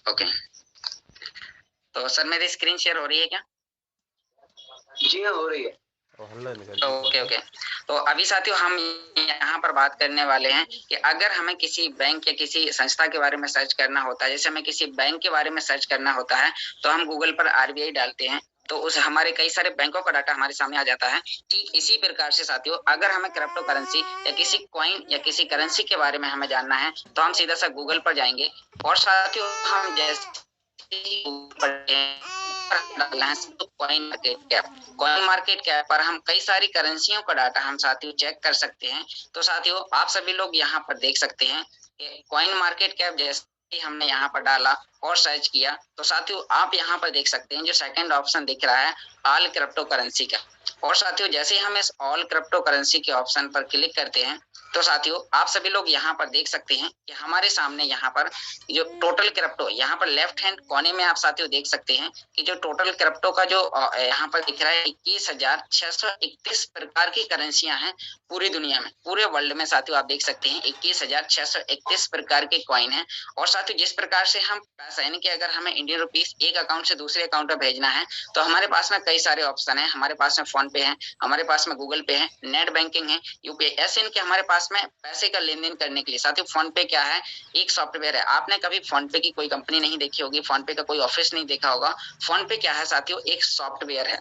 Okay, तो sir मेरी screen share हो रही है क्या? जी हाँ, हो रही है। Okay okay. तो अभी साथियों हम यहाँ पर बात करने वाले हैं कि अगर हमें किसी बैंक या किसी संस्था के बारे में सर्च करना होता है, जैसे हमें किसी बैंक के बारे में सर्च करना होता है तो हम गूगल पर आरबीआई डालते हैं तो उस हमारे कई सारे बैंकों का डाटा हमारे सामने आ जाता है। ठीक इसी प्रकार से साथियों अगर हमें क्रिप्टो करेंसी या किसी कॉइन या किसी करेंसी के बारे में हमें जानना है तो हम सीधा सा गूगल पर जाएंगे और साथियों हम जैसे कॉइन मार्केट कैप पर हम कई सारी करेंसियों का डाटा हम साथियों चेक कर सकते हैं। तो साथियों आप सभी लोग यहाँ पर देख सकते हैं कि कॉइन मार्केट कैप जैसे ही हमने यहाँ पर डाला और सर्च किया तो साथियों आप यहाँ पर देख सकते हैं जो सेकंड ऑप्शन दिख रहा है ऑल क्रिप्टो करेंसी का। और साथियों जैसे ही हम इस ऑल क्रिप्टो करेंसी के ऑप्शन पर क्लिक करते हैं तो साथियों आप सभी लोग यहाँ पर देख सकते हैं कि हमारे सामने यहाँ पर जो टोटल क्रिप्टो यहाँ पर लेफ्ट हैंड कोने में आप साथियों देख सकते हैं कि जो टोटल क्रिप्टो का जो यहाँ पर दिख रहा है 21,631 प्रकार की करेंसियां हैं पूरी दुनिया में, पूरे वर्ल्ड में साथियों आप देख सकते हैं 21,631 प्रकार के कॉइन है। और साथियों जिस प्रकार से हम पैसा यानी कि अगर हमें इंडियन रुपीस एक अकाउंट से दूसरे अकाउंट में भेजना है तो हमारे पास में कई सारे ऑप्शन है, हमारे पास में फोन पे है, हमारे पास में गूगल पे है, नेट बैंकिंग है, यूपीआई, ऐसे इनके हमारे पास में पैसे का लेन देन करने के लिए साथियों फोन पे क्या है एक सॉफ्टवेयर है। आपने कभी फोन पे की कोई कंपनी नहीं देखी होगी, फोन पे का कोई ऑफिस नहीं देखा होगा। फोन पे क्या है साथियों एक सॉफ्टवेयर है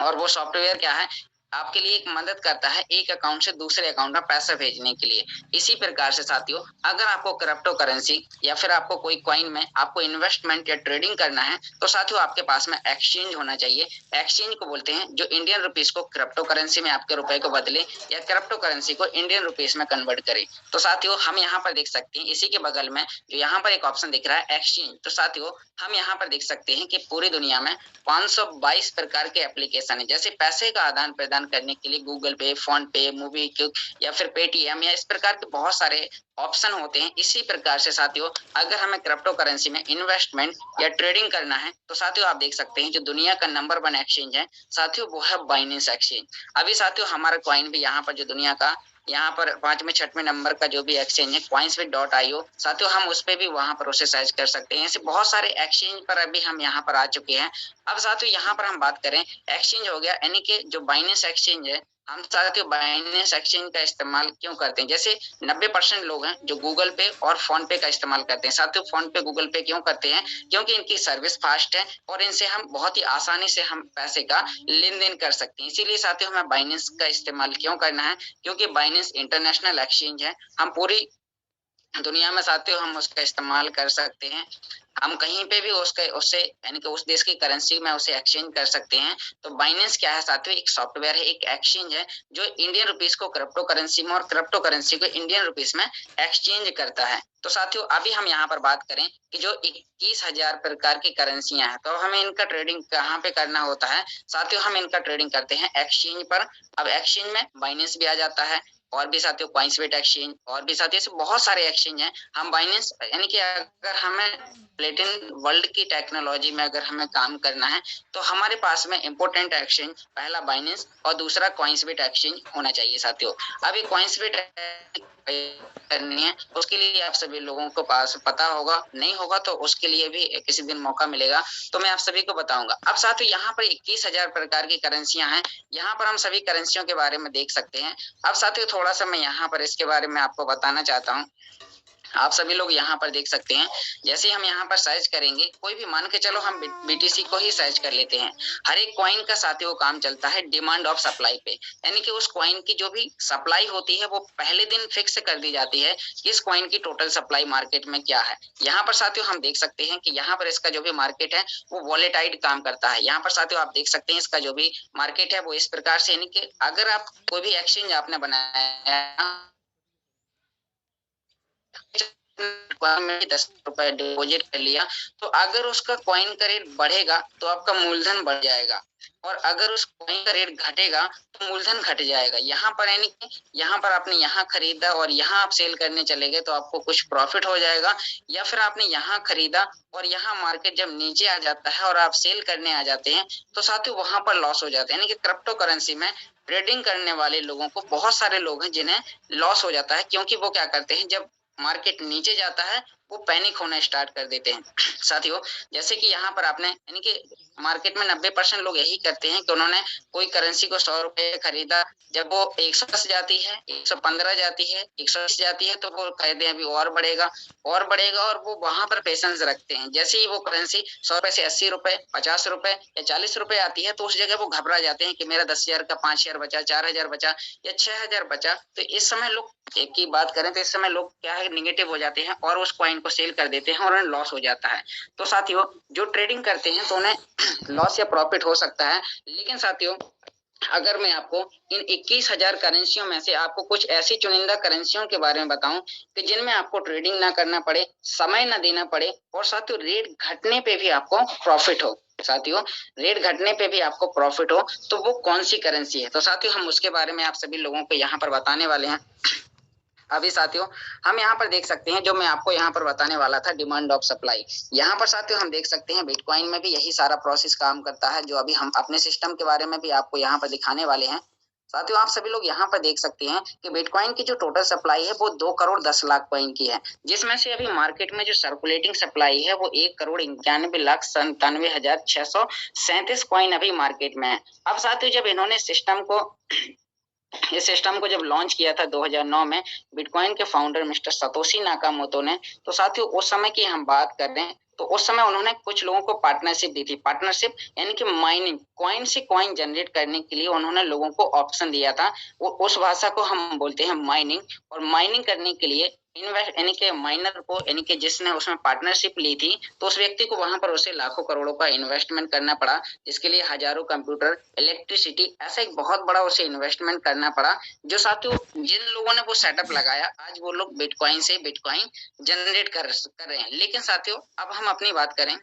और वो सॉफ्टवेयर क्या है आपके लिए एक मदद करता है एक अकाउंट से दूसरे अकाउंट में पैसा भेजने के लिए। इसी प्रकार से साथियों अगर आपको क्रिप्टो करेंसी या फिर आपको कोई कॉइन में आपको इन्वेस्टमेंट या ट्रेडिंग करना है तो साथियों आपके पास में एक्सचेंज होना चाहिए। एक्सचेंज को बोलते हैं जो इंडियन रुपीस को क्रिप्टो करेंसी में आपके रुपए को बदले या क्रिप्टो करेंसी को इंडियन रुपीस में कन्वर्ट करे। तो साथियों हम यहाँ पर देख सकते हैं इसी के बगल में जो यहाँ पर एक ऑप्शन दिख रहा है एक्सचेंज। तो साथियों हम यहाँ पर देख सकते हैं कि पूरी दुनिया में 522 प्रकार के एप्लीकेशन है, जैसे पैसे का आदान प्रदान करने के लिए गूगल पे, फोन पे, मूवी क्विक या फिर पेटीएम या इस प्रकार के बहुत सारे ऑप्शन होते हैं। इसी प्रकार से साथियों अगर हमें क्रिप्टो करेंसी में इन्वेस्टमेंट या ट्रेडिंग करना है तो साथियों आप देख सकते हैं जो दुनिया का नंबर 1 एक्सचेंज है साथियों वो है बाइनेंस एक्सचेंज। अभी साथियों हमारा कॉइन भी यहाँ पर जो दुनिया का यहाँ पर 5वें 6वें नंबर का जो भी एक्सचेंज है coinsbit.io साथियों हम उस पे भी वहां पर उसे सर्च कर सकते हैं। ऐसे बहुत सारे एक्सचेंज पर अभी हम यहाँ पर आ चुके हैं। अब साथियों यहाँ पर हम बात करें एक्सचेंज हो गया यानी कि जो बाइनेंस एक्सचेंज है हम साथियों बाइनेंस एक्सचेंज का इस्तेमाल क्यों करते हैं, जैसे 90% लोग हैं जो गूगल पे और फोन पे का इस्तेमाल करते हैं। साथियों फोन पे गूगल पे क्यों करते हैं, क्योंकि इनकी सर्विस फास्ट है और इनसे हम बहुत ही आसानी से हम पैसे का लेन देन कर सकते हैं। इसीलिए साथियों हमें बाइनेंस का इस्तेमाल क्यों करना है, क्योंकि बाइनेंस इंटरनेशनल एक्सचेंज है, हम पूरी दुनिया में साथियों हम उसका इस्तेमाल कर सकते हैं। हम कहीं पे भी उससे यानी कि उस देश की करेंसी में उसे एक्सचेंज कर सकते हैं। तो बाइनेंस क्या है साथियों एक सॉफ्टवेयर है, एक एक्सचेंज है जो इंडियन रुपीस को क्रिप्टो करेंसी में और क्रिप्टो करेंसी को इंडियन रुपीस में एक्सचेंज करता है। तो साथियों अभी हम यहाँ पर बात करें कि जो 21,000 प्रकार की करेंसियां हैं तो हमें इनका ट्रेडिंग कहाँ पे करना होता है। साथियों हम इनका ट्रेडिंग करते हैं एक्सचेंज पर। अब एक्सचेंज में बाइनेंस भी आ जाता है और भी साथियों कॉइन्सबेट एक्सचेंज और भी साथियों से बहुत सारे एक्सचेंज हैं। हम बाइनेंस यानी कि अगर हमें प्लेटिन वर्ल्ड की टेक्नोलॉजी में अगर हमें काम करना है तो हमारे पास में इंपोर्टेंट एक्सचेंज पहला बाइनेंस और दूसरा कॉइन्सबेट एक्सचेंज होना चाहिए साथियों। अभी कॉइन्सबेट करनी है उसके लिए आप सभी लोगों को पास पता होगा, नहीं होगा तो उसके लिए भी किसी दिन मौका मिलेगा तो मैं आप सभी को बताऊंगा। अब साथियों यहाँ पर 21,000 प्रकार की करेंसियां हैं, यहाँ पर हम सभी करेंसियों के बारे में देख सकते हैं। अब साथियों थोड़ा सा मैं यहाँ पर इसके बारे में आपको बताना चाहता हूँ। आप सभी लोग यहाँ पर देख सकते हैं जैसे हम यहाँ पर सर्च करेंगे कोई भी मान के चलो हम बीटीसी को ही सर्च कर लेते हैं। हर एक कॉइन का साथियों काम चलता है डिमांड ऑफ सप्लाई पे, यानी कि उस कॉइन की जो भी सप्लाई होती है वो पहले दिन फिक्स कर दी जाती है कि इस कॉइन की टोटल सप्लाई मार्केट में क्या है। यहाँ पर साथियों हम देख सकते हैं कि यहाँ पर इसका जो भी मार्केट है वो वॉलेटाइल काम करता है। यहाँ पर साथियों आप देख सकते हैं इसका जो भी मार्केट है वो इस प्रकार से, यानी कि अगर आप कोई भी एक्सचेंज आपने बनाया 10 रुपए डिपॉजिट कर लिया तो अगर उसका कॉइन का रेट बढ़ेगा तो आपका मूलधन बढ़ जाएगा और अगर उस कॉइन का रेट घटेगा तो मूलधन घट जाएगा। यहाँ पर यानी कि यहाँ पर आपने यहाँ खरीदा और यहाँ आप सेल करने चले गए तो आपको कुछ प्रॉफिट हो जाएगा, या फिर आपने यहाँ खरीदा और यहाँ मार्केट जब नीचे आ जाता है और आप सेल करने आ जाते हैं तो साथियों वहां पर लॉस हो जाता है। यानी कि क्रिप्टो करेंसी में ट्रेडिंग करने वाले लोगों को बहुत सारे लोग हैं जिन्हें लॉस हो जाता है, क्योंकि वो क्या करते हैं जब मार्केट नीचे जाता है वो पैनिक होना स्टार्ट कर देते हैं। साथियों, जैसे कि यहाँ पर आपने यानी कि मार्केट में 90% लोग यही करते हैं कि उन्होंने कोई करेंसी को 100 रुपए खरीदा, जब वो 110 जाती है, 115 जाती है, 120 जाती है, तो वो कहते हैं अभी और बढ़ेगा और वो वहां पर पेशेंस रखते हैं। जैसे ही वो करेंसी 100 रुपए से 80 रुपए, 50 रुपए या 40 रुपए आती है, तो उस जगह वो घबरा जाते हैं कि मेरा 10,000 का 5,000 बचा, 4,000 बचा या 6,000 बचा। तो इस समय लोग एक की बात करें तो इस समय लोग क्या है, निगेटिव हो जाते हैं और उस कॉइन को सेल कर देते हैं और उन्हें लॉस हो जाता है। तो साथियों, जो ट्रेडिंग करते हैं तो उन्हें लॉस या प्रॉफिट हो सकता है। लेकिन साथियों, अगर मैं आपको इन 21,000 करेंसियों में से आपको कुछ ऐसी चुनिंदा करेंसियों के बारे में बताऊं कि जिनमें आपको ट्रेडिंग ना करना पड़े, समय ना देना पड़े और साथियों रेट घटने पे भी आपको प्रॉफिट हो, साथियों रेट घटने पे भी आपको प्रॉफिट हो, तो वो कौन सी करेंसी है? तो साथियों, हम उसके बारे में आप सभी लोगों को यहाँ पर बताने वाले हैं। अभी साथियों, हम यहाँ पर देख सकते हैं, जो मैं आपको यहाँ पर बताने वाला था, डिमांड ऑफ सप्लाई। यहाँ पर साथियों हम देख सकते हैं बिटकॉइन में भी यही सारा प्रोसेस काम करता है, जो अभी हम अपने सिस्टम के बारे में भी आपको यहाँ पर दिखाने वाले हैं। साथियों, आप सभी लोग यहाँ पर देख सकते हैं कि बिटकॉइन की जो टोटल सप्लाई है वो 2,10,00,000 कॉइन की है, जिसमें से अभी मार्केट में जो सर्कुलेटिंग सप्लाई है वो 1,91,97,637 कॉइन अभी मार्केट में है। अब साथियों, जब इन्होंने इस सिस्टम को जब लॉन्च किया था 2009 में बिटकॉइन के फाउंडर मिस्टर सतोशी नाकामोटो ने, तो साथियों उस समय की हम बात कर रहे हैं तो उस समय उन्होंने कुछ लोगों को पार्टनरशिप दी थी। पार्टनरशिप यानी कि माइनिंग, कॉइन से कॉइन जनरेट करने के लिए उन्होंने लोगों को ऑप्शन दिया था। उस भाषा को हम बोलते हैं माइनिंग। और माइनिंग करने के लिए इन्वेस्ट यानी कि माइनर को यानी कि जिसने उसमें पार्टनरशिप ली थी, तो उस व्यक्ति को वहां पर उसे लाखों करोड़ों का इन्वेस्टमेंट करना पड़ा, जिसके लिए हजारों कंप्यूटर, इलेक्ट्रिसिटी, ऐसा एक बहुत बड़ा उसे इन्वेस्टमेंट करना पड़ा। जो साथियों जिन लोगों ने वो सेटअप लगाया, आज वो लोग बिटकॉइन से बिटकॉइन जनरेट कर रहे हैं। लेकिन साथियों, अब हम अपनी बात करें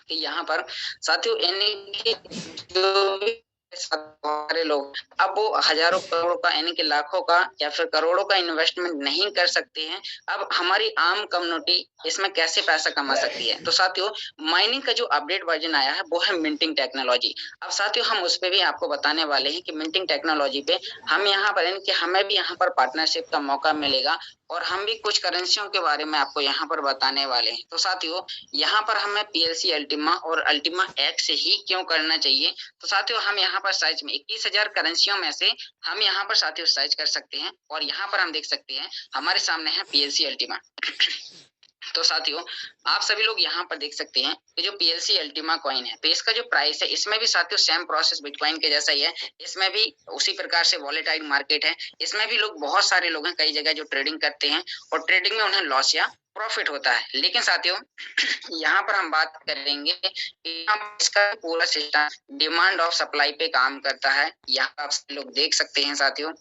कि यहाँ पर साथियों यानी जो भी सारे लोग अब वो हजारों करोड़ों का यानी कि लाखों का या फिर करोड़ों का इन्वेस्टमेंट नहीं कर सकते हैं। अब हमारी आम कम्युनिटी इसमें कैसे पैसा कमा सकती है? तो साथियों, माइनिंग का जो अपडेट वर्जन आया है वो है मिंटिंग टेक्नोलॉजी। अब साथियों, हम उस पर भी आपको बताने वाले हैं कि मिंटिंग टेक्नोलॉजी पे हम यहाँ पर यानी कि हमें भी यहाँ पर पार्टनरशिप का मौका मिलेगा और हम भी कुछ करेंसियों के बारे में आपको यहाँ पर बताने वाले हैं। तो साथियों, यहाँ पर हमें पीएलसी अल्टीमा और अल्टीमा एक्स ही क्यों करना चाहिए? तो साथियों, हम यहाँ पर सर्च में 21,000 करेंसियों में से हम यहाँ पर साथियों सर्च कर सकते हैं और यहाँ पर हम देख सकते हैं हमारे सामने है पीएलसी अल्टीमा। तो साथियों, आप सभी लोग यहाँ पर देख सकते हैं कि जो पीएलसी अल्टीमा कॉइन है, तो इसका जो प्राइस है इसमें भी साथियों सेम प्रोसेस बिटकॉइन के जैसा ही है। इसमें भी उसी प्रकार से वॉलेटाइल मार्केट है। इसमें भी लोग, बहुत सारे लोग हैं कई जगह जो ट्रेडिंग करते हैं और ट्रेडिंग में उन्हें लॉस या प्रॉफिट होता है। लेकिन साथियों, यहाँ पर हम बात करेंगे कि इसका पूरा सिस्टम डिमांड और सप्लाई पे काम करता है। यहाँ आप लोग देख सकते हैं साथियों,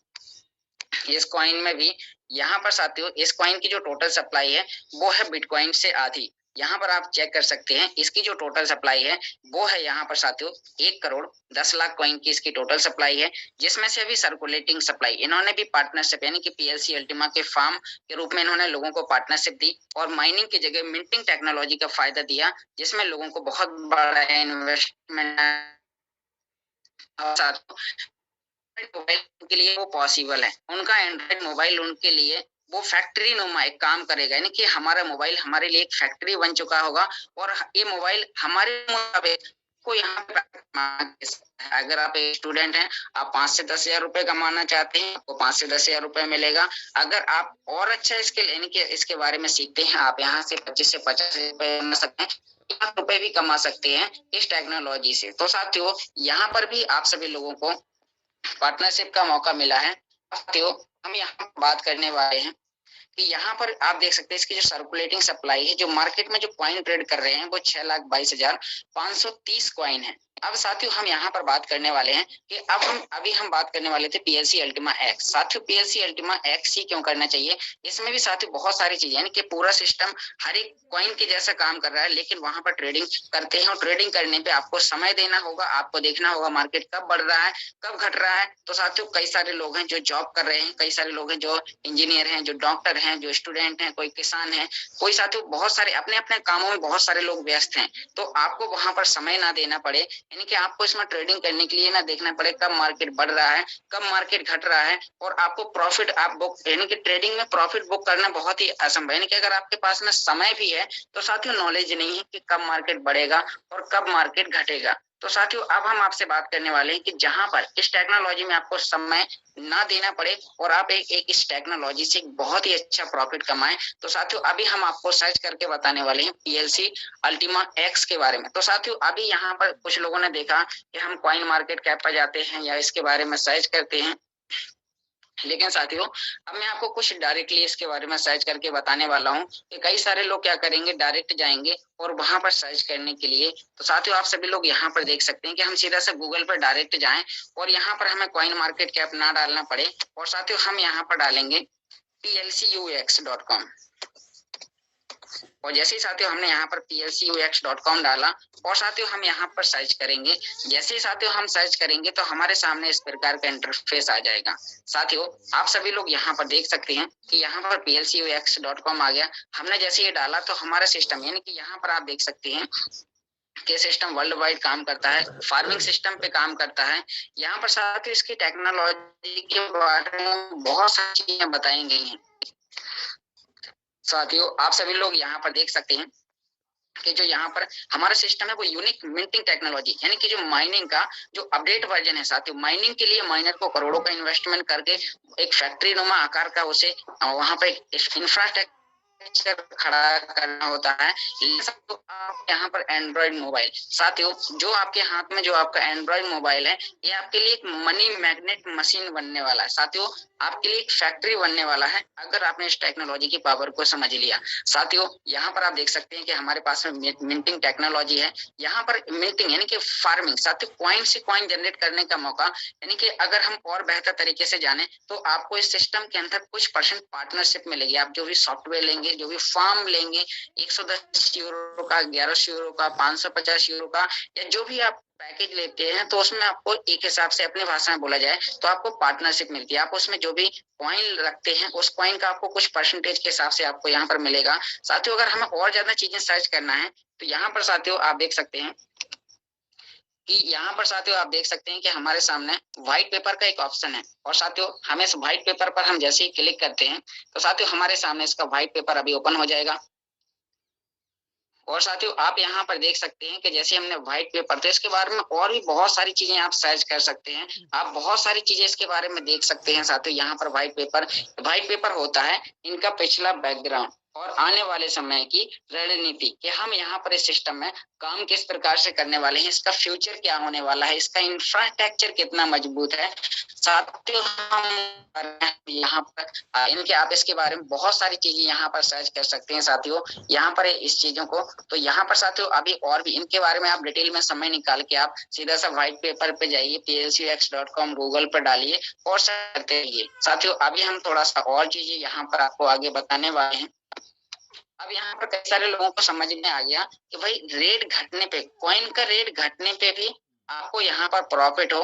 इस कॉइन में भी यहाँ पर साथियों इस कॉइन की जो टोटल सप्लाई है वो है बिटकॉइन से आधी। यहाँ पर आप चेक कर सकते हैं इसकी जो टोटल सप्लाई है वो है यहाँ पर साथियों 1,10,00,000 कॉइन की इसकी टोटल सप्लाई है, जिसमें से अभी सर्कुलेटिंग सप्लाई इन्होंने भी पार्टनरशिप यानी कि पीएलसी अल्टीमा के फार्म के रूप में इन्होंने लोगों को पार्टनरशिप दी और माइनिंग की जगह मिंटिंग टेक्नोलॉजी का फायदा दिया, जिसमें लोगों को बहुत बड़ा इन्वेस्टमेंट मोबाइल के लिए वो पॉसिबल है। उनका एंड्रॉइड मोबाइल उनके लिए वो फैक्ट्री नुमा एक काम करेगा, यानी कि हमारा मोबाइल हमारे लिए एक फैक्ट्री बन चुका होगा और ये मोबाइल हमारे मुताबिक को यहाँ पे अगर आप एक स्टूडेंट हैं, आप 5 से 10,000 रुपए कमाना चाहते हैं, आपको 5 से 10,000 रुपए मिलेगा। अगर आप और अच्छा इसके यानी कि इसके बारे में सीखते हैं, आप यहाँ से 25 से 50 रुपए कमा सकते हैं, लाख रुपए भी कमा सकते हैं इस टेक्नोलॉजी से। तो साथियों, यहाँ पर भी आप सभी लोगों को पार्टनरशिप का मौका मिला है। साथियों, हम यहाँ बात करने वाले हैं कि यहाँ पर आप देख सकते हैं इसकी जो सर्कुलेटिंग सप्लाई है, जो मार्केट में जो कॉइन ट्रेड कर रहे हैं वो 6,22,530 कॉइन है। अब साथियों, हम यहाँ पर बात करने वाले हैं कि अभी हम बात करने वाले थे पीएलसी अल्टीमा एक्स। साथियों, पीएलसी अल्टीमा एक्स ही क्यों करना चाहिए? इसमें भी साथियों बहुत सारी चीजें यानी कि पूरा सिस्टम हर एक कॉइन के जैसा काम कर रहा है, लेकिन वहां पर ट्रेडिंग करते हैं और ट्रेडिंग करने पे आपको समय देना होगा, आपको देखना होगा मार्केट कब बढ़ रहा है कब घट रहा है। तो साथियों, कई सारे लोग हैं जो जॉब कर रहे हैं, कई सारे लोग हैं जो इंजीनियर हैं, जो डॉक्टर हैं, जो स्टूडेंट हैं, कोई किसान है, कोई साथियों बहुत सारे अपने अपने कामों में बहुत सारे लोग व्यस्त हैं। तो आपको वहां पर समय ना देना पड़े, यानी कि आपको इसमें ट्रेडिंग करने के लिए ना देखना पड़े कब मार्केट बढ़ रहा है, कब मार्केट घट रहा है, और आपको प्रॉफिट आप बुक, यानी कि ट्रेडिंग में प्रॉफिट बुक करना बहुत ही असंभव, यानी कि अगर आपके पास में समय भी है तो साथियों नॉलेज नहीं है कि कब मार्केट बढ़ेगा और कब मार्केट घटेगा। तो साथियों अब हम आपसे बात करने वाले हैं कि जहां पर इस टेक्नोलॉजी में आपको समय ना देना पड़े और आप एक इस टेक्नोलॉजी से बहुत ही अच्छा प्रॉफिट कमाएं। तो साथियों अभी हम आपको सर्च करके बताने वाले हैं पीएलसी अल्टीमा एक्स के बारे में। तो साथियों अभी यहाँ पर कुछ लोगों ने देखा कि हम कॉइन मार्केट कैप पर जाते हैं या इसके बारे में सर्च करते हैं, लेकिन साथियों अब मैं आपको कुछ डायरेक्टली इसके बारे में सर्च करके बताने वाला हूं कि कई सारे लोग क्या करेंगे, डायरेक्ट जाएंगे और वहां पर सर्च करने के लिए। तो साथियों आप सभी लोग यहाँ पर देख सकते हैं कि हम सीधा से गूगल पर डायरेक्ट जाएं और यहाँ पर हमें कॉइन मार्केट कैप ना डालना पड़े, और साथियों हम यहाँ पर डालेंगे plcux.com। और जैसे ही साथियों हमने यहाँ पर plcux.com डाला और साथियों हम यहाँ पर सर्च करेंगे, जैसे ही साथियों हम सर्च करेंगे तो हमारे सामने इस प्रकार का इंटरफेस आ जाएगा। साथियों आप सभी लोग यहाँ पर देख सकते हैं कि यहाँ पर plcux.com आ गया। हमने जैसे ये डाला तो हमारा सिस्टम, यानी कि यहाँ पर आप देख सकते हैं कि सिस्टम वर्ल्ड वाइड काम करता है, फार्मिंग सिस्टम पे काम करता है। यहाँ पर साथियों इसकी टेक्नोलॉजी के बारे में बहुत सारी चीजें बताई गई हैं। साथियों आप सभी लोग यहाँ पर देख सकते हैं कि जो यहाँ पर हमारा सिस्टम है वो यूनिक मिंटिंग टेक्नोलॉजी, यानी कि जो माइनिंग का जो अपडेट वर्जन है साथियों, माइनिंग के लिए माइनर को करोड़ों का इन्वेस्टमेंट करके एक फैक्ट्री नुमा आकार का उसे वहां पर इंफ्रास्ट्रक्चर खड़ा करना होता है। तो आप यहाँ पर एंड्रॉइड मोबाइल, साथियों जो आपके हाथ में जो आपका एंड्रॉइड मोबाइल है ये आपके लिए एक मनी मैग्नेट मशीन बनने वाला है। साथियों आपके लिए एक फैक्ट्री बनने वाला है अगर आपने इस टेक्नोलॉजी की पावर को समझ लिया। साथियों यहाँ पर आप देख सकते हैं कि हमारे पास में मिंटिंग टेक्नोलॉजी है। यहाँ पर मिंटिंग यानी कि फार्मिंग, साथियों कॉइन से कॉइन जनरेट करने का मौका, यानी कि अगर हम और बेहतर तरीके से जाने तो आपको इस सिस्टम के अंदर कुछ परसेंट पार्टनरशिप मिलेगी। आप जो भी सॉफ्टवेयर लेंगे, जो भी फार्म लेंगे, 110 यूरो का, 1100 यूरो का, 550 यूरो का, या जो भी आप पैकेज लेते हैं तो उसमें आपको एक हिसाब से अपनी भाषा में बोला जाए तो आपको पार्टनरशिप मिलती है। आप उसमें जो भी कॉइन रखते हैं उस कॉइन का आपको कुछ परसेंटेज के हिसाब से आपको यहाँ पर मिलेगा। साथियों अगर हमें और ज्यादा चीजें सर्च करना है तो यहाँ पर साथियों आप देख सकते हैं कि यहाँ पर साथियों आप देख सकते हैं कि हमारे सामने व्हाइट पेपर का एक ऑप्शन है, और साथियों हमें इस व्हाइट पेपर पर हम जैसे ही क्लिक करते हैं तो साथियों हमारे सामने इसका व्हाइट पेपर अभी ओपन हो जाएगा। और साथियों आप यहाँ पर देख सकते हैं कि जैसे हमने व्हाइट पेपर, तो इसके बारे में और भी बहुत सारी चीजें आप सर्च कर सकते हैं, आप बहुत सारी चीजें इसके बारे में देख सकते हैं। साथियों यहाँ पर व्हाइट पेपर होता है इनका पिछला बैकग्राउंड और आने वाले समय की रणनीति कि हम यहाँ पर इस सिस्टम में काम किस प्रकार से करने वाले हैं, इसका फ्यूचर क्या होने वाला है, इसका इंफ्रास्ट्रक्चर कितना मजबूत है। साथियों हम यहाँ पर इनके आप इसके बारे में बहुत सारी चीजें यहाँ पर सर्च कर सकते हैं। साथियों यहाँ पर इस चीजों को, तो यहाँ पर साथियों अभी और भी इनके बारे में आप डिटेल में समय निकाल के आप सीधा सा व्हाइट पेपर पे जाइए, plcux.com गूगल पर डालिए और सर्च करते रहिए। साथियों अभी हम थोड़ा सा और चीजें यहाँ पर आपको आगे बताने वाले हैं। अब यहाँ पर कई सारे लोगों को समझ में आ गया कि भाई रेट घटने पे, कॉइन का रेट घटने पे भी आपको यहाँ पर प्रॉफिट हो।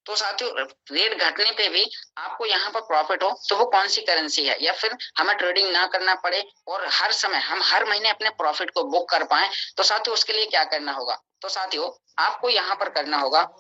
तो साथियों रेट घटने पे भी आपको यहाँ पर प्रॉफिट हो तो वो कौन सी करेंसी है, या फिर हमें ट्रेडिंग ना करना पड़े और हर समय हम हर महीने अपने प्रॉफिट को बुक कर पाए, तो साथियों उसके लिए क्या करना होगा। तो साथियों आपको यहाँ पर करना होगा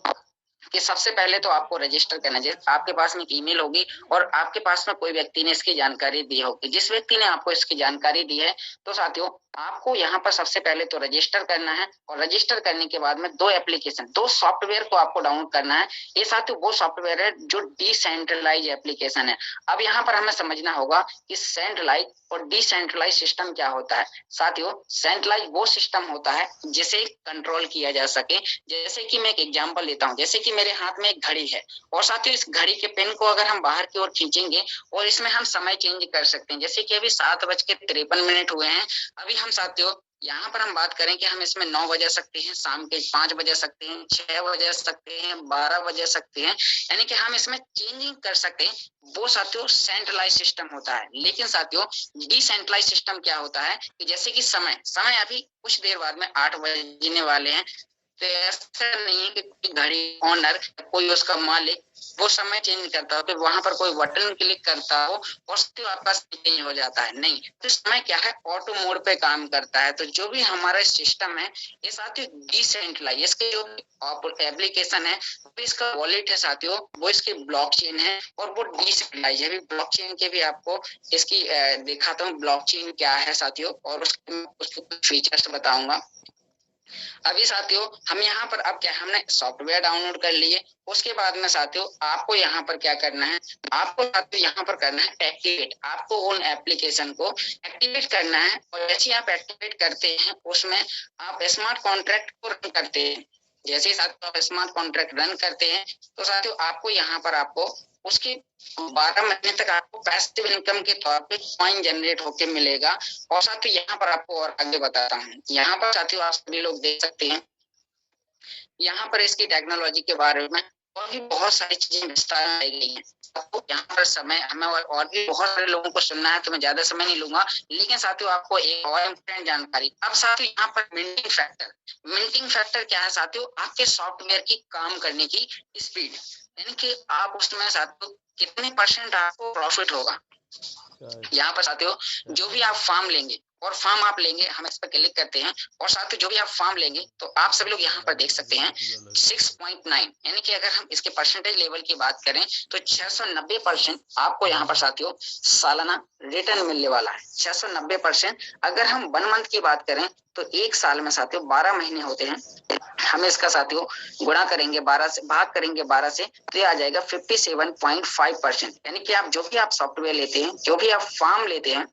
कि सबसे पहले तो आपको रजिस्टर करना चाहिए। आपके पास में एक ईमेल होगी और आपके पास में कोई व्यक्ति ने इसकी जानकारी दी होगी। जिस व्यक्ति ने आपको इसकी जानकारी दी है तो साथियों आपको यहाँ पर सबसे पहले तो रजिस्टर करना है, और रजिस्टर करने के बाद में दो सॉफ्टवेयर को आपको डाउनलोड करना है। ये साथियों वो सॉफ्टवेयर है जो डिसेंट्रलाइज एप्लीकेशन है। अब यहाँ पर हमें समझना होगा कि सेंट्रलाइज और डिसेंट्रलाइज सिस्टम क्या होता है। साथियों सेंट्रलाइज वो सिस्टम होता है जिसे कंट्रोल किया जा सके। जैसे कि मैं एक एग्जांपल लेता हूं, जैसे कि मेरे हाथ में एक घड़ी है और साथियों इस घड़ी के पिन को अगर हम बाहर की ओर खींचेंगे और इसमें हम समय चेंज कर सकते हैं। जैसे कि अभी 7:53 हुए हैं। अभी हम साथियों यहाँ पर हम बात करें कि हम इसमें 9 बजा सकते हैं, शाम के 5 बजा सकते हैं, 6 बजा सकते हैं, 12 बजा सकते हैं, यानी कि हम इसमें चेंजिंग कर सकते हैं। वो साथियों सेंट्रलाइज सिस्टम होता है। लेकिन साथियों डिसेंट्रलाइज सिस्टम क्या होता है कि जैसे कि समय अभी कुछ देर बाद में 8 बजने वाले हैं, तो ऐसा नहीं है कि घड़ी ऑनर कोई उसका मालिक वो समय चेंज करता हो, फिर वहां पर कोई बटन क्लिक करता हो और आपका चेंज हो जाता है, नहीं। तो समय क्या है, ऑटो मोड पे काम करता है। तो जो भी हमारा सिस्टम है ये साथियों डिसेंट्रलाइज, इसके जो एप्लीकेशन है, इसका वॉलेट है साथियों, वो इसकी ब्लॉकचेन है और वो डिसेंट्रलाइज है। ब्लॉकचेन के भी आपको इसकी दिखाता हूँ ब्लॉकचेन क्या है साथियों, और उसके कुछ फीचर्स बताऊंगा। अभी साथियों हम यहाँ पर अब क्या, हमने सॉफ्टवेयर डाउनलोड कर लिए, उसके बाद में साथियों आपको यहाँ पर क्या करना है, आपको साथियों यहाँ पर करना है एक्टिवेट। आपको उन एप्लीकेशन को एक्टिवेट करना है, और जैसे आप एक्टिवेट करते हैं उसमें आप स्मार्ट कॉन्ट्रैक्ट को रन करते हैं। जैसे ही साथियों आप स्मार्ट कॉन्ट्रैक्ट रन करते हैं तो साथियों आपको यहाँ पर आपको उसके 12 महीने तक आपको पैसिव इनकम के तौर पे कॉइन जनरेट होके मिलेगा। और साथियों यहाँ पर आपको और आगे बताता हूँ, यहाँ पर साथियों आप सभी लोग देख सकते हैं, यहाँ पर इसकी टेक्नोलॉजी के बारे में और भी बहुत सारी चीजें विस्तार में आई गई हैं। आपको यहाँ पर समय हमें और भी बहुत सारे लोगों को सुनना है, तो मैं ज्यादा समय नहीं लूंगा, लेकिन साथियों आपको एक और इम्पोर्टेंट जानकारी। अब साथियों यहाँ पर मिंटिंग फैक्टर क्या है साथियों, आपके सॉफ्टवेयर की काम करने की स्पीड, यानी कि आप उसमें साथियों कितने % आपको प्रॉफिट होगा। यहाँ पर साथियों जो भी आप फॉर्म लेंगे, और फॉर्म आप लेंगे, हम इस पर क्लिक करते हैं, और साथियों जो भी आप फॉर्म लेंगे तो आप सभी लोग यहाँ पर देख सकते हैं 6.9, यानी कि अगर हम इसके परसेंटेज लेवल की बात करें तो 690% आपको यहाँ पर साथियों सालाना रिटर्न मिलने वाला है। 690%। अगर हम 1 मंथ की बात करें तो एक साल में साथियों 12 महीने होते हैं, हम इसका साथियों गुणा करेंगे 12 से, भाग करेंगे 12 से, तो ये आ जाएगा 57.5%। यानी कि आप जो भी आप सॉफ्टवेयर लेते हैं, जो भी आप फॉर्म लेते हैं,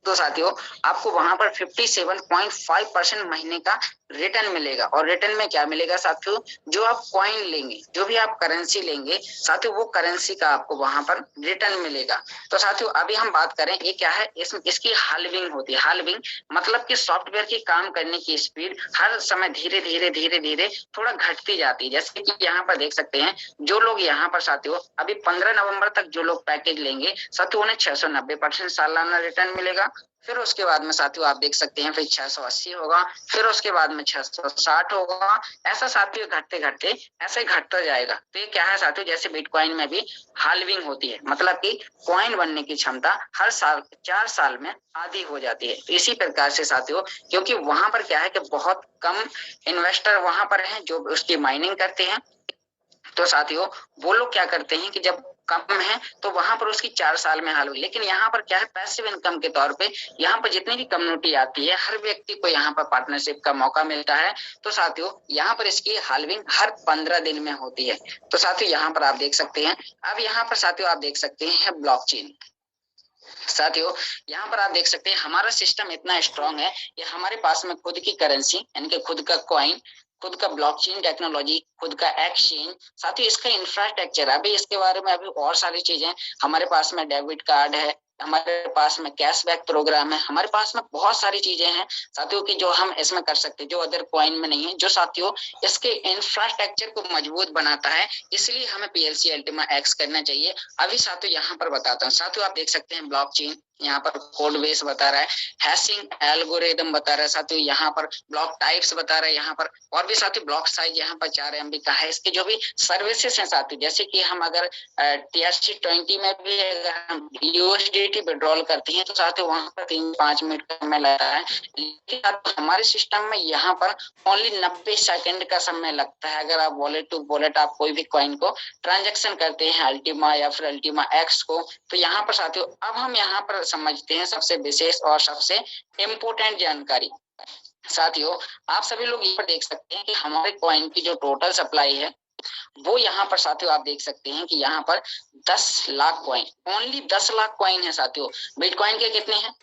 तो साथियों आपको वहां पर 57.5% महीने का रिटर्न मिलेगा। और रिटर्न में क्या मिलेगा साथियों, जो आप कॉइन लेंगे, जो भी आप करेंसी लेंगे साथियों, वो करेंसी का आपको वहां पर रिटर्न मिलेगा। तो साथियों अभी हम बात करें, ये क्या है, इसकी हाल्विंग होती है। हाल्विंग मतलब कि सॉफ्टवेयर की काम करने की स्पीड हर समय धीरे धीरे थोड़ा घटती जाती है। जैसे कि यहाँ पर देख सकते हैं, जो लोग यहाँ पर साथियों अभी 15 नवंबर तक जो लोग पैकेज लेंगे साथियों, उन्हें 690% सालाना रिटर्न मिलेगा। फिर उसके बाद में साथियों आप देख सकते हैं, फिर 680 होगा, फिर उसके बाद में 660 होगा। ऐसा साथियों घटते घटते ऐसे घटता जाएगा। तो ये क्या है साथियों, जैसे बिटकॉइन में भी हाल्विंग होती है, मतलब कि कॉइन बनने की क्षमता हर साल 4 साल में आधी हो जाती है। तो इसी प्रकार से साथियों, क्योंकि वहां पर क्या है कि बहुत कम इन्वेस्टर वहां पर हैं जो उसकी माइनिंग करते हैं, तो साथियों वो लोग क्या करते हैं कि जब कम है तो वहां पर उसकी 4 साल में हाल हुई। लेकिन यहाँ पर क्या है, पैसिव इनकम के तौर पे यहाँ पर जितनी भी कम्युनिटी आती है, हर व्यक्ति को यहाँ पर पार्टनरशिप का मौका मिलता है। तो साथियों यहाँ पर इसकी हाल्विंग हर 15 दिन में होती है। तो साथियों यहाँ पर आप देख सकते हैं, अब यहाँ पर साथियों आप देख सकते हैं ब्लॉकचेन। साथियों यहाँ पर आप देख सकते हैं हमारा सिस्टम इतना स्ट्रांग है, ये हमारे पास में खुद की करेंसी, यानी कि खुद का कॉइन, खुद का ब्लॉकचेन टेक्नोलॉजी, खुद का एक्सचेंज, साथ ही इसका इंफ्रास्ट्रक्चर, अभी इसके बारे में अभी और सारी चीजें, हमारे पास में डेबिट कार्ड है, हमारे पास में कैशबैक प्रोग्राम है, हमारे पास में बहुत सारी चीजें हैं साथियों की जो हम इसमें कर सकते हैं, जो अदर कॉइन में नहीं है, जो साथियों इसके इंफ्रास्ट्रक्चर को मजबूत बनाता है। इसलिए हमें PLC अल्टीमा एक्स करना चाहिए। अभी साथियों यहाँ पर बताता हूँ, साथियों आप देख सकते हैं ब्लॉकचेन, यहाँ पर कोड बेस बता रहा है, हैशिंग एल्गोरिदम बता रहा है साथियों, यहाँ पर ब्लॉक टाइप्स बता रहा है, यहाँ पर और भी साथियों ब्लॉक साइज यहाँ पर 4 MB का है। इसके जो भी सर्विसेज हैं साथियों, जैसे कि हम अगर TRC20 में भी अगर हम USDT विड्रॉल करते हैं तो साथियों वहां पर 3-5 मिनट का समय लगता है, लेकिन हमारे सिस्टम में यहाँ पर ओनली 90 सेकंड का समय लगता है। अगर आप वॉलेट टू वॉलेट आप कोई भी कॉइन को ट्रांजेक्शन करते हैं, अल्टीमा या फिर अल्टीमा एक्स को, तो यहाँ पर साथियों अब हम यहाँ पर समझते हैं सबसे विशेष और सबसे इम्पोर्टेंट जानकारी। साथियों आप सभी लोग यहाँ पर देख सकते हैं कि हमारे कॉइन की जो टोटल सप्लाई है वो यहाँ पर साथियों आप देख सकते हैं कि यहाँ पर 10 lakh coin, only 10 lakh coin है साथियों। बिटकॉइन के कितने हैं,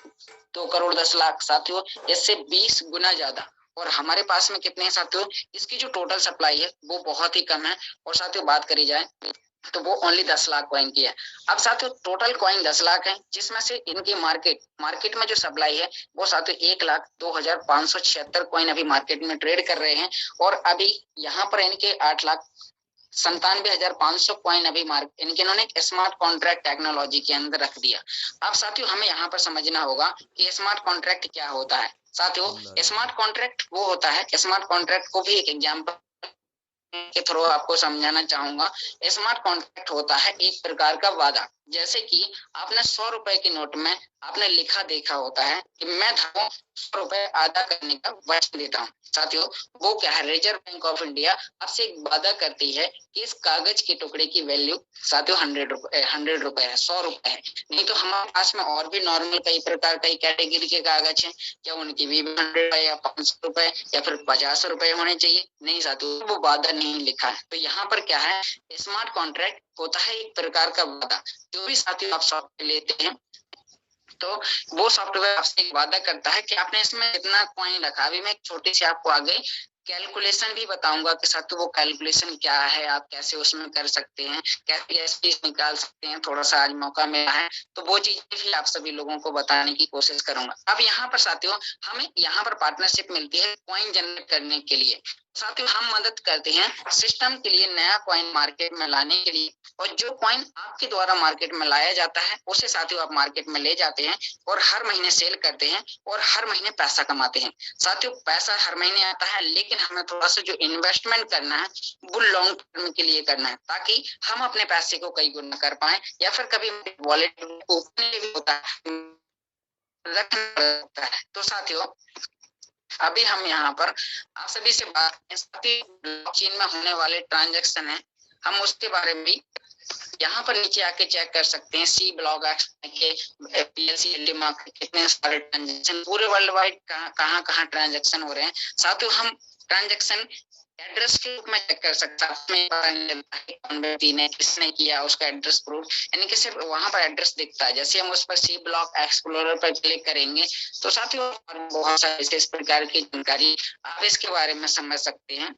2 करोड़ 10 लाख साथियों, इससे 20 गुना ज्यादा। और हमारे पास में कितने हैं साथियों, इसकी जो टोटल सप्लाई है वो बहुत ही कम है। और साथियों बात करी जाए तो वो ओनली 10 लाख कॉइन की है। अब साथियों टोटल कॉइन 10 लाख है, जिसमें से इनकी मार्केट में जो सप्लाई है वो साथियों 1,02,576 कॉइन अभी मार्केट में ट्रेड कर रहे हैं। और अभी यहाँ पर इनके 8 लाख 97,500 कॉइन अभी इन्होंने स्मार्ट कॉन्ट्रैक्ट टेक्नोलॉजी के अंदर रख दिया। अब साथियों हमें यहाँ पर समझना होगा कि स्मार्ट कॉन्ट्रैक्ट क्या होता है। साथियों स्मार्ट कॉन्ट्रैक्ट वो होता है, स्मार्ट कॉन्ट्रैक्ट को भी एक एग्जाम्पल के थ्रू आपको समझाना चाहूंगा। स्मार्ट कॉन्ट्रैक्ट होता है एक प्रकार का वादा, जैसे कि आपने 100 रुपए के नोट में आपने लिखा देखा होता है कि मैं 100 रुपए अदा करने का वचन देता हूँ। साथियों वो क्या है, रिजर्व बैंक ऑफ इंडिया आपसे एक वादा करती है कि इस कागज के टुकड़े की वैल्यू साथियों 100 रुपए है, 100 रुपए है। नहीं तो हमारे पास में और भी नॉर्मल कई प्रकार कई कैटेगरी के कागज हैं, क्या उनकी भी 100 या 500 रुपए या फिर 50 रुपए होने चाहिए? नहीं साथियों, वो वादा नहीं लिखा है। तो यहाँ पर क्या है, स्मार्ट कॉन्ट्रैक्ट होता है एक प्रकार का वादा। जो भी साथियों आप सॉफ्टवेयर लेते हैं तो वो सॉफ्टवेयर आपसे एक वादा करता है कि आपने इसमें इतना कॉइन रखा। अभी मैं एक छोटी सी आपको आगे कैलकुलेशन भी बताऊंगा कि साथियों वो कैलकुलेशन क्या है, आप कैसे उसमें कर सकते हैं, कैसे निकाल सकते हैं। थोड़ा सा आज मौका मिला है तो वो चीजें भी आप सभी लोगों को बताने की कोशिश करूंगा। अब यहाँ पर साथियों हमें यहाँ पर पार्टनरशिप मिलती है कॉइन जनरेट करने के लिए। साथियों हम मदद करते हैं सिस्टम के लिए नया कॉइन मार्केट में लाने के लिए, और जो कॉइन आपके द्वारा मार्केट में लाया जाता है उसे साथियों आप मार्केट में ले जाते हैं और हर महीने सेल करते हैं और हर महीने पैसा कमाते हैं। साथियों पैसा हर महीने आता है, लेकिन हमें थोड़ा सा जो इन्वेस्टमेंट करना है वो लॉन्ग टर्म के लिए करना है, ताकि हम अपने पैसे को कई गुना कर पाए, या फिर कभी वॉलेट ओपन भी होता है रखना पड़ता है। तो साथियों अभी हम यहाँ पर आप सभी से बात ब्लॉकचेन में होने वाले ट्रांजैक्शन है, हम उसके बारे में भी यहाँ पर नीचे आके चेक कर सकते हैं। सी ब्लॉक एक्स के पीएलसी एल्टीमा के कितने सारे ट्रांजैक्शन पूरे वर्ल्ड वाइड कहाँ ट्रांजैक्शन हो रहे हैं। साथ ही हम ट्रांजैक्शन एड्रेस के रूप में चेक कर सकते हैं, किसने किया उसका एड्रेस प्रूफ, यानी कि सिर्फ वहां पर एड्रेस दिखता है। जैसे हम उस पर सी ब्लॉक एक्सप्लोरर पर क्लिक करेंगे तो साथियों बहुत सारे इस प्रकार की जानकारी आप इसके बारे में समझ सकते हैं।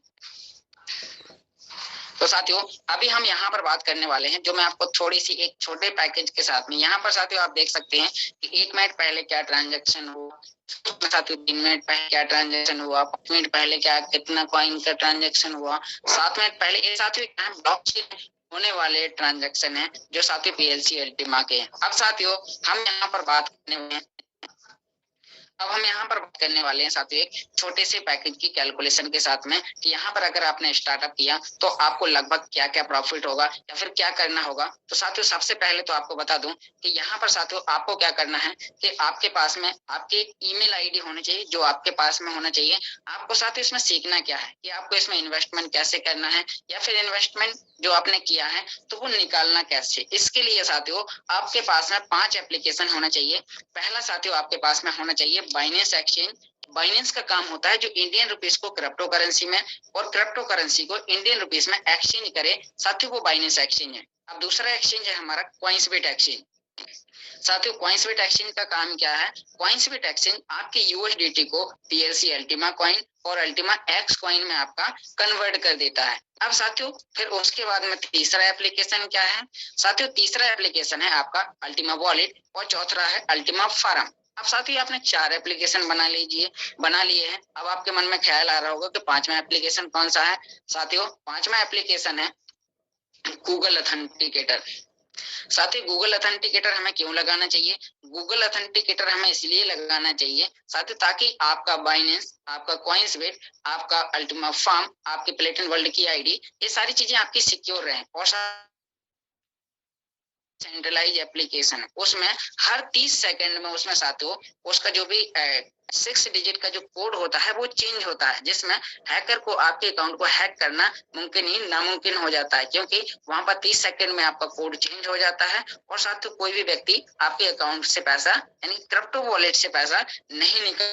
तो साथियों अभी हम यहाँ पर बात करने वाले हैं, जो मैं आपको थोड़ी सी एक छोटे पैकेज के साथ में यहाँ पर साथियों आप देख सकते हैं कि 1 मिनट पहले क्या ट्रांजैक्शन हुआ, साथियों 3 मिनट पहले क्या ट्रांजैक्शन हुआ, 5 मिनट पहले क्या कितना कॉइन का ट्रांजैक्शन हुआ, 7 मिनट पहले। ये साथियों क्या है, ब्लॉकचेन होने वाले ट्रांजैक्शन है जो साथियों पीएलसी एल्टीमा के हैं। अब साथियों हम यहाँ पर बात करने वाले हैं, अब हम यहाँ पर बात करने वाले हैं साथियों एक छोटे से पैकेज की कैलकुलेशन के साथ में कि यहाँ पर अगर आपने स्टार्टअप किया तो आपको लगभग क्या क्या प्रॉफिट होगा या फिर क्या करना होगा। तो साथियों सबसे पहले तो आपको बता दूं कि यहाँ पर साथियों आपको क्या करना है कि आपके पास में आपके ईमेल आईडी होनी चाहिए, जो आपके पास में होना चाहिए। आपको साथियों इसमें सीखना क्या है कि आपको इसमें इन्वेस्टमेंट कैसे करना है, या फिर इन्वेस्टमेंट जो आपने किया है तो वो निकालना कैसे। इसके लिए साथियों आपके पास में 5 एप्लीकेशन होना चाहिए। पहला साथियों आपके पास में होना चाहिए बाइनेंस एक्सचेंज। बाइनेंस का काम होता है जो इंडियन रुपीस को क्रिप्टो करेंसी में और क्रिप्टो करेंसी को इंडियन रुपीस में एक्सचेंज करे, साथियों वो बाइनेंस एक्सचेंज है। अब दूसरा एक्सचेंज है हमारा कॉइन्सबिट एक्सचेंज। साथियों कॉइन्सबिट एक्सचेंज का काम क्या है, कॉइन्सबिट एक्सचेंज आपके यूएसडीटी को पीएलसी अल्टीमा कॉइन और अल्टीमा एक्स कॉइन में आपका कन्वर्ट कर देता है। अब साथियों फिर उसके बाद में तीसरा एप्लीकेशन क्या है, साथियों तीसरा एप्लीकेशन है आपका अल्टीमा वॉलेट और चौथा है अल्टीमा फार्म। अब साथियों आपने 4 एप्लीकेशन बना लिए हैं। अब आपके मन में ख्याल आ रहा होगा कि 5वां एप्लीकेशन कौन सा है। साथियों 5वां एप्लीकेशन है गूगल ऑथेंटिकेटर। साथ ही गूगल ऑथेंटिकेटर हमें क्यों लगाना चाहिए, गूगल ऑथेंटिकेटर हमें इसलिए लगाना चाहिए साथ ही ताकि आपका बाइनेंस, आपका कॉइन्सबिट, आपका अल्टीमा फार्म, आपके प्लेटन वर्ल्ड की आईडी, ये सारी चीजें आपकी सिक्योर रहें। और सेंट्रलाइज एप्लीकेशन उसमें हर 30 सेकंड में उसमें साथियों उसका जो भी 6 डिजिट का जो कोड होता है वो चेंज होता है, जिसमें हैकर को आपके अकाउंट को हैक करना मुमकिन ही नामुमकिन हो जाता है, क्योंकि वहां पर 30 सेकंड में आपका कोड चेंज हो जाता है। और साथ ही कोई भी व्यक्ति आपके अकाउंट से पैसा यानी क्रिप्टो वॉलेट से पैसा नहीं निकल,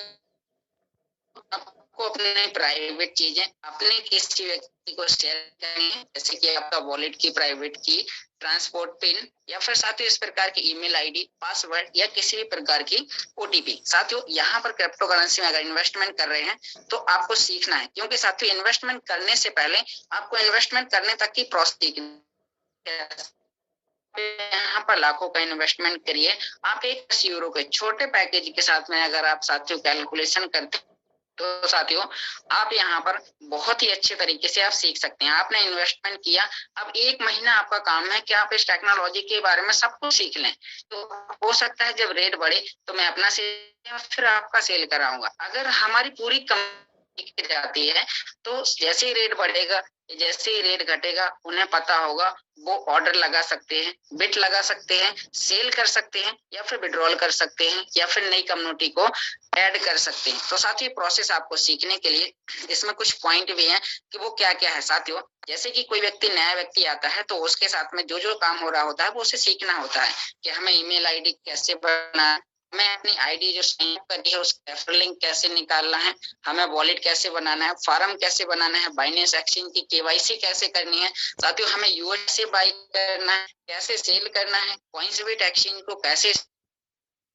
आपको अपने प्राइवेट चीजें अपने किसी व्यक्ति को शेयर करनी है, जैसे कि आपका वॉलेट की प्राइवेट की, ट्रांसपोर्ट पिन, या फिर साथियों इस प्रकार की ईमेल आईडी, पासवर्ड या किसी भी प्रकार की ओटीपी। साथियों यहाँ पर क्रिप्टो करेंसी में अगर इन्वेस्टमेंट कर रहे हैं तो आपको सीखना है, क्योंकि साथियों इन्वेस्टमेंट करने से पहले आपको इन्वेस्टमेंट करने तक की प्रोसेस यहाँ पर लाखों का इन्वेस्टमेंट करिए। आप एक 10 यूरो के छोटे पैकेज के साथ में अगर आप साथियों कैलकुलेशन करते तो साथियों आप यहाँ पर बहुत ही अच्छे तरीके से आप सीख सकते हैं। आपने इन्वेस्टमेंट किया, अब 1 महीना आपका काम है कि आप इस टेक्नोलॉजी के बारे में सब कुछ सीख लें। तो हो सकता है जब रेट बढ़े तो मैं अपना सेल फिर आपका सेल कराऊंगा। अगर हमारी पूरी कंपनी जाती है तो जैसे ही रेट बढ़ेगा, जैसे ही रेट घटेगा, उन्हें पता होगा, वो ऑर्डर लगा सकते हैं, बिट लगा सकते हैं, सेल कर सकते हैं, या फिर विड्रॉल कर सकते हैं, या फिर नई कम्युनिटी को ऐड कर सकते हैं। तो साथियों प्रोसेस आपको सीखने के लिए इसमें कुछ पॉइंट भी हैं कि वो क्या क्या है। साथियों जैसे कि कोई व्यक्ति नया व्यक्ति आता है तो उसके साथ में जो जो काम हो रहा होता है वो उसे सीखना होता है कि हमें ईमेल आईडी कैसे बनाना है, हमें अपनी आईडी जो साइन अप करी है उसका रेफरल लिंक कैसे निकालना है, हमें वॉलेट कैसे बनाना है, फार्म कैसे बनाना है, बाइनेंस एक्सचेंज की केवाईसी कैसे करनी है। साथियों हमें यूएस से बाई करना है, कैसे सेल करना है, कॉइन्सबिट एक्सचेंज को कैसे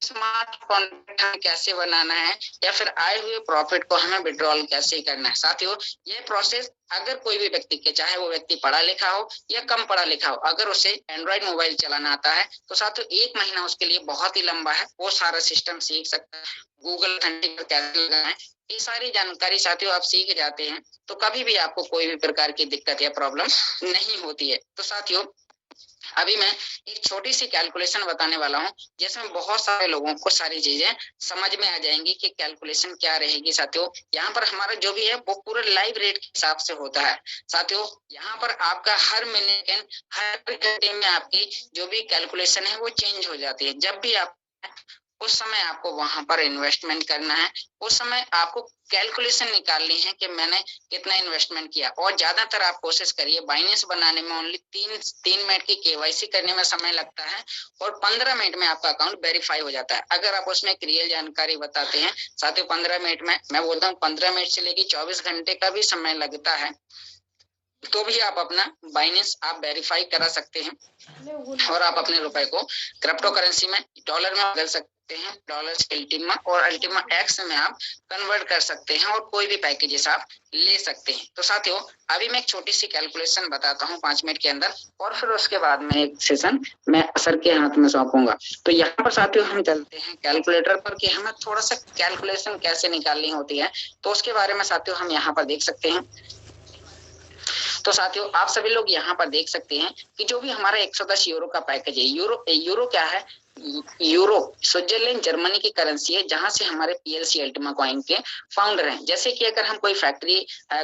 स्मार्ट कॉन्ट्रैक्ट कैसे बनाना है, या फिर आए हुए प्रॉफिट को हमें विड्रॉल कैसे करना है। साथियों ये प्रोसेस अगर कोई भी व्यक्ति के, चाहे वो व्यक्ति पढ़ा लिखा हो या कम पढ़ा लिखा हो, अगर उसे एंड्रॉइड मोबाइल चलाना आता है तो साथियों 1 महीना उसके लिए बहुत ही लंबा है, वो सारा सिस्टम सीख सकता है। गूगल ऑथेंटिकेटर कैसे लगाना है, ये सारी जानकारी साथियों आप सीख जाते हैं तो कभी भी आपको कोई भी प्रकार की दिक्कत या प्रॉब्लम नहीं होती है। तो साथियों अभी मैं एक छोटी सी कैलकुलेशन बताने वाला हूं जिसमें बहुत सारे लोगों को सारी चीजें समझ में आ जाएंगी कि कैलकुलेशन क्या रहेगी। साथियों यहाँ पर हमारा जो भी है वो पूरा लाइव रेट के हिसाब से होता है। साथियों यहाँ पर आपका हर मिनट हर घंटे में आपकी जो भी कैलकुलेशन है वो चेंज हो जाती है। जब भी आप उस समय आपको वहां पर इन्वेस्टमेंट करना है, उस समय आपको कैलकुलेशन निकालनी है कि मैंने कितना इन्वेस्टमेंट किया। और ज्यादातर आप कोशिश करिए, बाइनेंस बनाने में ओनली 3 मिनट की केवाईसी करने में समय लगता है और 15 मिनट में आपका अकाउंट वेरीफाई हो जाता है। अगर आप उसमें एक रियल जानकारी बताते हैं साथियों 15 मिनट में, मैं बोलता हूँ 15 मिनट से लेकर 24 घंटे का भी समय लगता है, तो भी आप अपना बाइनेंस आप वेरीफाई करा सकते हैं और आप अपने रुपए को क्रिप्टो करेंसी में, डॉलर में बदल सकते हैं, डॉलर से अल्टीमा और अल्टीमा एक्स में आप कन्वर्ट कर सकते हैं और कोई भी पैकेजेस आप ले सकते हैं। तो साथियों अभी मैं एक छोटी सी कैलकुलेशन बताता हूँ 5 मिनट के अंदर, और फिर उसके बाद में एक सेशन मैं सर के हाथ में सौंपूंगा। तो यहाँ पर साथियों हम चलते हैं कैलकुलेटर पर कि हमें थोड़ा सा कैलकुलेशन कैसे निकालनी होती है, तो उसके बारे में साथियों हम यहाँ पर देख सकते हैं। तो साथियों आप सभी लोग यहाँ पर देख सकते हैं कि जो भी हमारा 110 यूरो का पैकेज है, यूरो क्या है, यूरो स्विट्जरलैंड जर्मनी की करेंसी है जहां से हमारे पीएलसी अल्टीमा कॉइन के फाउंडर हैं। जैसे कि अगर हम कोई फैक्ट्री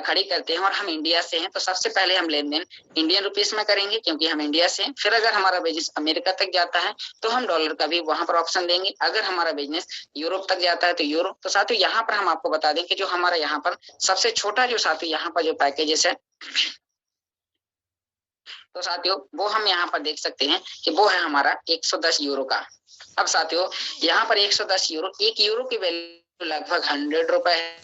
खड़ी करते हैं और हम इंडिया से हैं तो सबसे पहले हम लेन देन इंडियन रुपीस में करेंगे क्योंकि हम इंडिया से हैं। फिर अगर हमारा बिजनेस अमेरिका तक जाता है तो हम डॉलर का भी वहां पर ऑप्शन देंगे। अगर हमारा बिजनेस यूरोप तक जाता है तो यूरो। तो साथियों यहाँ पर हम आपको बता दें कि जो हमारा यहाँ पर सबसे छोटा जो साथियों यहाँ पर जो पैकेजेस है, तो साथियों वो हम यहाँ पर देख सकते हैं कि वो है हमारा 110 यूरो का। अब साथियों यहाँ पर 110 यूरो, 1 यूरो की वैल्यू लगभग 100 रुपए है,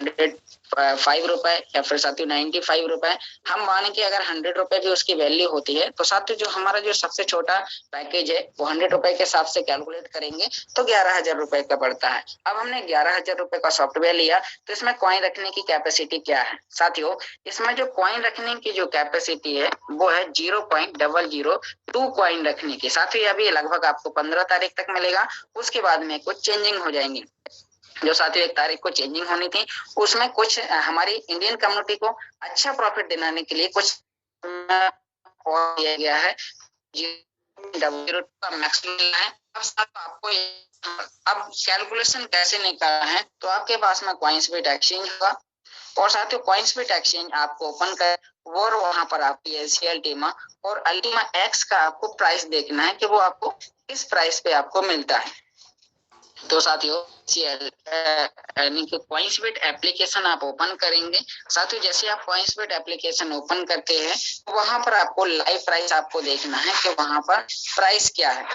105 रुपए या फिर साथियों 95 रुपए। हम माने कि अगर 100 रुपए भी उसकी वैल्यू होती है तो साथियों जो हमारा जो सबसे छोटा पैकेज है वो 100 रुपए के हिसाब से कैलकुलेट करेंगे तो 11,000 रुपए का पड़ता है। अब हमने 11,000 रुपए का सॉफ्टवेयर लिया तो इसमें कॉइन रखने की कैपेसिटी क्या है साथियों, इसमें जो कॉइन रखने की जो कैपेसिटी है वो है 0.002 कॉइन रखने की। साथियों अभी लगभग आपको 15 तारीख तक मिलेगा, उसके बाद में कुछ चेंजिंग हो जाएंगी। जो साथियों 1 तारीख को चेंजिंग होनी थी उसमें कुछ हमारी इंडियन कम्युनिटी को अच्छा प्रॉफिट दिलाने के लिए कुछ और दिया गया है, का मैक्सिमम है। अब आपको अब कैलकुलेशन कैसे निकालना है, तो आपके पास में कॉइन्सबिट एक्सचेंज होगा और साथियों कॉइन्सबिट एक्सचेंज आपको ओपन कर और वहां पर आप पीएलसी अल्टीमा और अल्टीमा एक्स का आपको प्राइस देखना है कि वो आपको किस प्राइस पे आपको मिलता है। तो साथियों यानी कि कॉइन्सबिट एप्लीकेशन आप ओपन करेंगे। साथियों जैसे आप कॉइन्सबिट एप्लीकेशन ओपन करते हैं तो वहां पर आपको लाइव प्राइस आपको देखना है कि वहां पर प्राइस क्या है।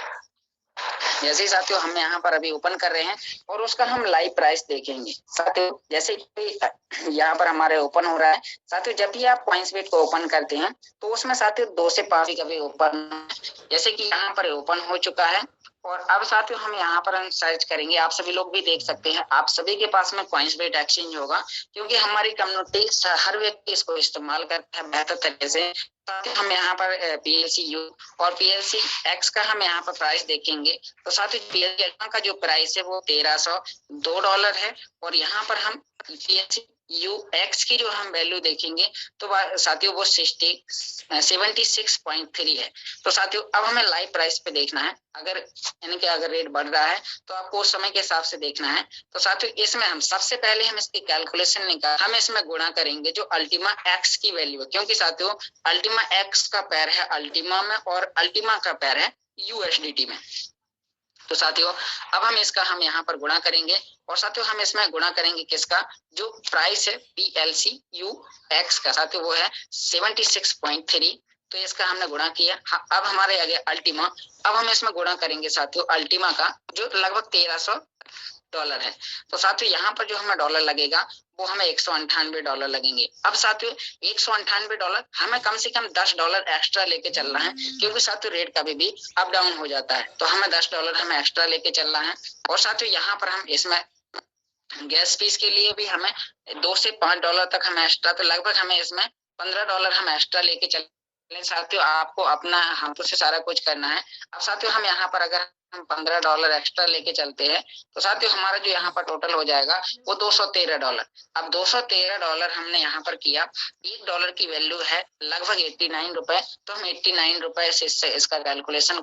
जैसे ही साथियों हम यहाँ पर अभी ओपन कर रहे हैं और उसका हम लाइव प्राइस देखेंगे। साथियों जैसे कि यहाँ पर हमारे ओपन हो रहा है, साथियों जब भी आप कॉइन्सबिट को ओपन करते हैं तो उसमें साथियों 2 से 5 कभी ओपन, जैसे कि यहाँ पर ओपन हो चुका है और अब साथियों हम यहाँ पर हम सर्च करेंगे, आप सभी लोग भी देख सकते हैं, आप सभी के पास में कॉइन्सबेट एक्सचेंज होगा, क्योंकि हमारी कम्युनिटी हर व्यक्ति इसको इस्तेमाल करता है बेहतर तरीके से। साथ ही हम यहाँ पर PLC U और PLC X का हम यहाँ पर प्राइस देखेंगे, तो साथ ही PLC X का जो प्राइस है वो $1302 है, और यहाँ पर हम PLC UX की जो हम वैल्यू देखेंगे तो साथियों वो 76.3 है। तो साथियों अब हमें लाइव प्राइस पे देखना है, अगर यानी कि अगर रेट बढ़ रहा है तो आपको उस समय के हिसाब से देखना है। तो साथियों इसमें हम सबसे पहले हम इसकी कैलकुलेशन निकाल, हम इसमें गुणा करेंगे जो अल्टीमा एक्स की वैल्यू है, क्योंकि साथियों अल्टीमा एक्स का पैर है अल्टीमा में और अल्टीमा का पैर है USDT में। तो साथियों अब हम इसका हम यहाँ पर गुणा करेंगे, और साथियों हम इसमें गुणा करेंगे किसका, जो प्राइस है PLC UX का साथियों वो है 76.3। तो इसका हमने गुणा किया। अब हमारे आगे अल्टीमा, अब हम इसमें गुणा करेंगे साथियों अल्टीमा का जो लगभग $1300 है। तो साथियों यहाँ पर जो हमें डॉलर लगेगा वो हमें $198 लगेंगे। अब साथियों $198 हमें कम से कम $10 एक्स्ट्रा लेके चलना है, क्योंकि साथियों रेट कभी भी अप डाउन हो जाता है, तो हमें $10 हमें एक्स्ट्रा लेके चलना है। और साथियों यहाँ पर हम इसमें गैस फीस के लिए भी हमें $2 से $5 तक हमें एक्स्ट्रा, तो लगभग हमें इसमें $15 हम एक्स्ट्रा लेके चल। साथियों आपको अपना हाथों से सारा कुछ करना है। अब साथियों हम यहाँ पर अगर हम $15 एक्स्ट्रा लेके चलते हैं तो साथियों हमारा जो यहाँ पर टोटल हो जाएगा वो $213। अब $213 हमने यहाँ पर किया, $1 की वैल्यू है लगभग 89 रुपए, तो हम 89 रुपए से इसका कैलकुलेशन